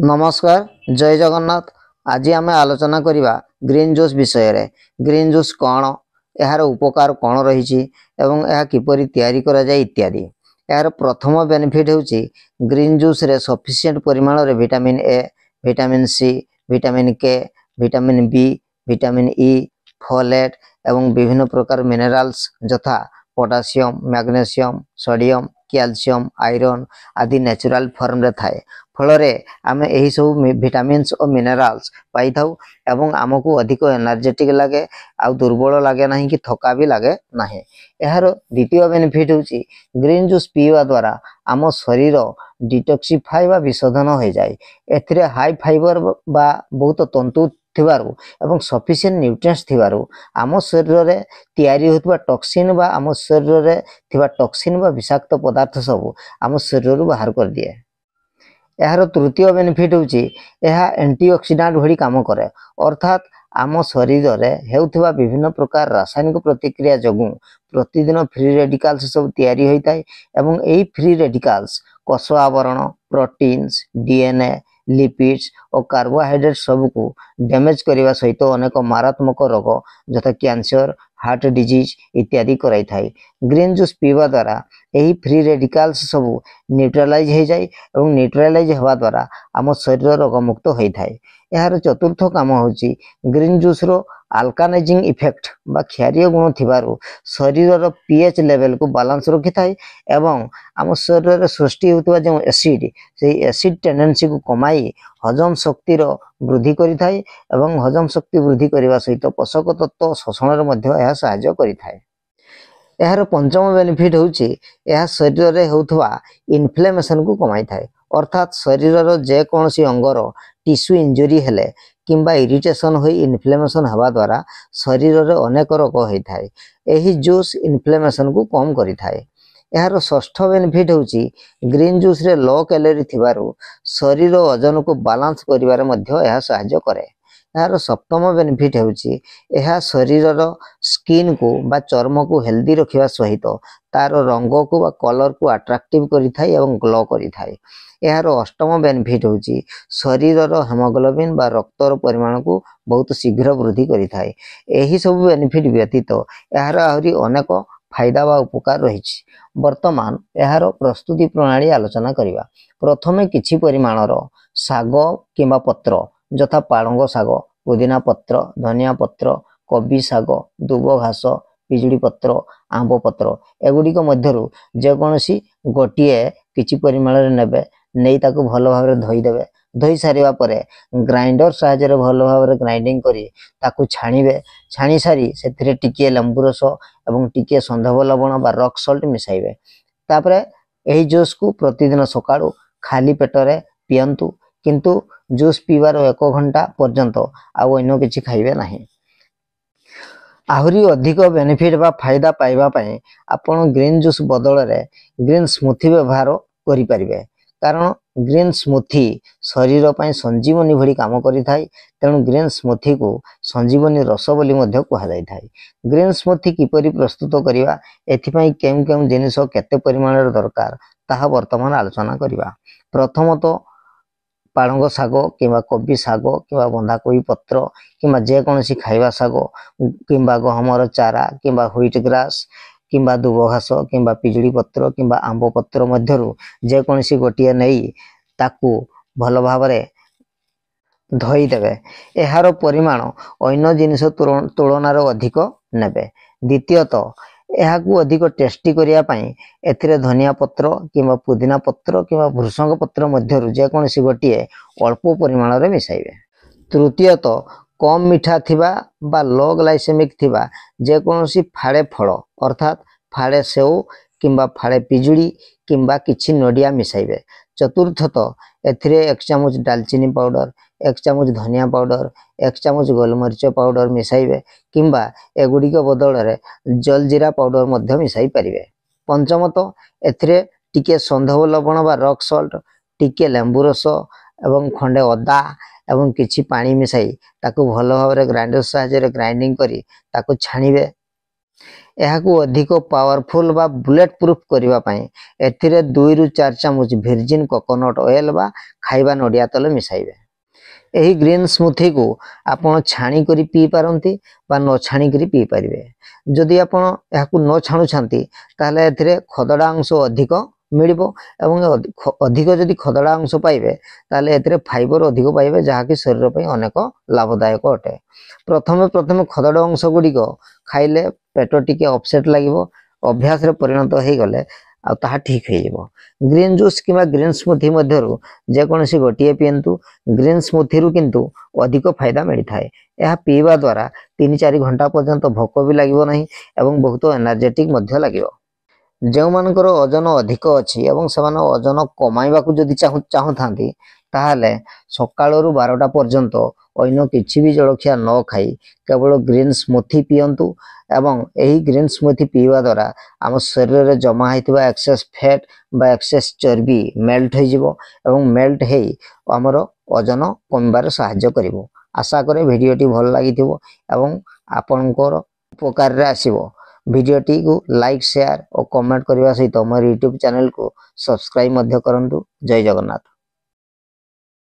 नमस्कार जय जगन्नाथ। आज आम आलोचना करवा ग्रीन जूस विषय रे। ग्रीन जूस कौन, यार उपकार कौन रही किपरि तैयारी करा जाए इत्यादि। यार प्रथम बेनिफिट होची ग्रीन जूस रे सफिशिएंट परिमाण रे vitamin A, vitamin C, vitamin K, vitamin B, vitamin E, folate एवं विभिन्न प्रकार मिनरल्स यथा potassium, magnesium, sodium, calcium, iron आदि नेचुरल फॉर्म रे थाए। फल आम यही सब विटामिन्स और मिनरल्स पाई थाउ एवं आमको अधिक एनर्जेटिक लगे, आ दुर्बल लगे ना कि थका भी लगे ना। यार द्वितीय बेनिफिट होची ग्रीन जूस पीवा द्वारा आम शरीर डिटॉक्सिफाई बा विशोधन हो जाए। एथिरे हाई फाइबर बा बहुत तंतु थिबारु एवं सफिशिएंट न्यूट्रिएंट्स थिबारु आम शरीर रे तैयारी होतबा टॉक्सिन बा आम शरीर रे थिबा टॉक्सिन बा विषाक्त पदार्थ सब आम शरीर रू बाहर कर दिए। यार तृतीय बेनिफिट होची यह एंटीऑक्सीडेंट भली काम करे, अर्थात आम शरीर रे हेउथिबा विभिन्न प्रकार रासायनिक प्रतिक्रिया जगु प्रतिदिन फ्री रेडिकल्स सब तैयारी होता है एवं एही फ्री रेडिकल्स कोष आवरण, प्रोटीन्स, डीएनए, लिपिड्स और कार्बोहाइड्रेट सबको डैमेज करने सहित अनेक मारात्मक रोग जथा कैंसर, हार्ट डिजीज इत्यादि कराई थाई। ग्रीन जूस पीवा द्वारा यही फ्री रेडिकल्स सब न्यूट्रलाइज हो जाए और न्यूट्रलाइज होवा द्वारा आम शरीर रोगमुक्त होता है। यार चतुर्थ काम होची ग्रीन जूस रो अल्कानाइजिंग इफेक्ट बा क्षारीय गुण थिबारु शरीर पीएच लेवल को बैलेंस रखी थाए एवं आम शरीर सृष्टि होता जो एसिड से एसिड टेंडेंसी को कमाई हजम शक्ति वृद्धि करि थाए एवं हजम शक्ति वृद्धि करने सहित पोषक तत्व शोषण में साहाय्य करि थाए। यार पंचम बेनिफिट होची यह शरीर रे होथवा इन्फ्लेमेशन को कमाई थाए, अर्थात शरीर जेकोसी अंगर टिश्यू इंजुरी हेले किंबा इरिटेशन हो इन्फ्लेमेशन हवा द्वारा शरीर रे अनेक रोग होता है। यही जूस इन्फ्लेमेशन को कम करि थाए। यार षष्ठ बेनिफिट होची ग्रीन जूस रे लो कैलोरी थिबारु शरीर ओजन को बैलेंस करिवारे मध्य यह साहाय्य करे। यार सप्तम बेनिफिट होची यह शरीर स्किन को बा चर्म को हेल्दी रखिबा सहित तार रंग को बा कलर को अट्रैक्टिव करि थाए एवं ग्लो करि थाए। यार अष्टम बेनिफिट होची शरीर हेमोग्लोबिन बा रक्तर परिमाण को बहुत शीघ्र वृद्धि करि थाए। एही सब बेनिफिट व्यतीत यार आहुरी अनेक फायदा बा उपकार रही। वर्तमान यार प्रस्तुति प्रणाली आलोचना करिवा। प्रथमे किछि परिमाणर साग किंबा पत्र यथा पालंग साग, पुदीना पत्र, धनिया पत्र, कबी साग, दुब घास, पिजुड़ी पत्र, आंब पत्र एगुड़िक मध्यरु जेकोसी गोटे किछि परिमाण नेबे, नहीं ताकू भल भाव धोईदेवे। धोई सारिबा परे ग्राइंडर साहाय्य भल भाव ग्राइंडिंग करी ताकू छाणीबे। छाणी सारी सेथिरे टिके लेंबु रस एवं टिके संधव लवण बा रॉक सॉल्ट मिसाइबे। तापरे एही जूस को प्रतिदिन सकाळू खाली पेटरे पियंतु, किंतु जूस पीवार 1 घंटा पर्यंत आउ अन्य किछि खाइबे नाही। आहुरी अधिक बेनिफिट बा फायदा पाइबा पई आपण ग्रीन जूस बदल रे ग्रीन स्मूथी व्यवहार करि परिबे, कारण ग्रीन स्मूथी शरीर पई संजीवनी भली काम करि थाई। तेणु ग्रीन स्मूथी को संजीवनी रस बोली मध्य कहा जाय थाई। ग्रीन स्मूथी किपरि प्रस्तुत करिवा, एथि पई केम केम जिनिस केते परिमाण दरकार ताहा वर्तमान आलोचना करिवा। प्रथमतः पालंग साग किंबा कबी साग किंबा बंधाकोबी पत्र किंबा जेकोसी खाइबा साग किंबा गहमर चारा किंबा व्हीट ग्रास किंबा दुब घास किंबा पिजुड़ी पत्र किंबा आंब पत्र मध्यरु जेकोसी गोटिए नहीं ताकू भल भाव धोई देवे। एहार परिमाण अन्य जिनिस तुलनार अधिक नेबे। द्वितीयतः यहाकू अधिक टेस्टी करिया पई एथिरे धनिया पत्र किंबा पुदीना पत्र किंबा भृषंग पत्र मध्यरु जेकोसी गोटिए अल्प परिमाण रे मिसाइबे। तृतीयतः कम मीठा थिबा बा लो ग्लाइसेमिक थिबा जेकोसी फाड़े फल अर्थात फाड़े सेव किंबा फाड़े पिजुड़ी किंबा किछि नडिया मिसाइबे। चतुर्थतः एथिरे 1 चम्मच दालचीनी पाउडर, 1 चम्मच धनिया पाउडर, 1 चम्मच गोलमरीच पाउडर मिसाइबे किंबा एगुड़िक बदल रे जलजीरा पाउडर मध्य मिसाई परिबे। पंचमतः एथिरे टिके संधव लवण बा रॉक सॉल्ट, टिके लेंबु रस एवं खंडे अदा एवं किछि पानी मिसाई ताकू भल भाव ग्राइंडर साहाय्य ग्राइंडिंग करी ताकू छाणीबे। ଏହାକୁ ଅଧିକ ପାୱାରଫୁଲ ବା ବୁଲେଟ୍ ପ୍ରୁଫ୍ କରିବା ପାଇଁ ଏଥିରେ 2 ରୁ 4 ଚାମଚ ଭର୍ଜିନ୍ କୋକୋନଟ୍ ଅଏଲ୍ ବା ଖାଇବା ନଡ଼ିଆ ତେଲ ମିଶାଇବେ। ଏହି ଗ୍ରୀନ୍ ସ୍ମୁଥି को ଆପଣ ଛାଣି କରି ପିଇ ପାରନ୍ତି ବା ନ ଛାଣି କରି ପିଇ ପାରିବେ। ଯଦି ଆପଣ ଏହାକୁ ନ ଛାଣୁଛନ୍ତି ତାହେଲେ ଏଥିରେ ଖଦଡ଼ା ଅଂଶ ଅଧିକ ମିଳିବ ଏବଂ ଅଧିକ ଯଦି ଖଦଡ଼ା ଅଂଶ ପାଇବେ ତାହେଲେ ଏଥିରେ फाइबर ଅଧିକ पाइबे जहाँकि शरीर ପାଇଁ ଅନେକ ଲାଭଦାୟକ ଅଟେ। प्रथमे ଖଦଡ଼ା ଅଂଶ ଗୁଡ଼ିକ ଖାଇଲେ पेट टिके अपसेट लागिबो अभ्यास रे परिणत हे गले आ ताहा ठीक हे जिवो। ग्रीन जूस किबा ग्रीन स्मूथी मध्यरु जे कोनसी गोटिए पियंतु ग्रीन स्मूथी रु किंतु अधिक फायदा मिली थाए। यह पीवा द्वारा 3-4 घंटा पर्यंत भोक भी लागिबो नहीं एवं बहुत एनर्जेटिक मध्य लागिबो। जो मानकर ओजन अधिक अछि एवं समान ओजन कमाइबा को जदि चाहुथांती ताहाले सकाळरु 12टा पर्यंत अन्य किछि भी जलखिया न खाई केवल ग्रीन स्मूथी पियंतु एवं एही ग्रीन स्मूथी पीवा द्वारा आम शरीर रे जमा होइतिबा एक्सेस फैट बा एक्सेस चर्बी मेल्ट हो जिवो एवं मेल्ट हेई हमर ओजन कमबार सहाय्य करिवो। आशा करे भिडियोटी भल लागिथिबो एवं आपनकर उपकार रे आसीबो। भिडियोटी को लाइक शेयर और कमेंट करने सहित मोर यूट्यूब चैनल को सब्सक्राइब मध्य करंतु। जय जगन्नाथ।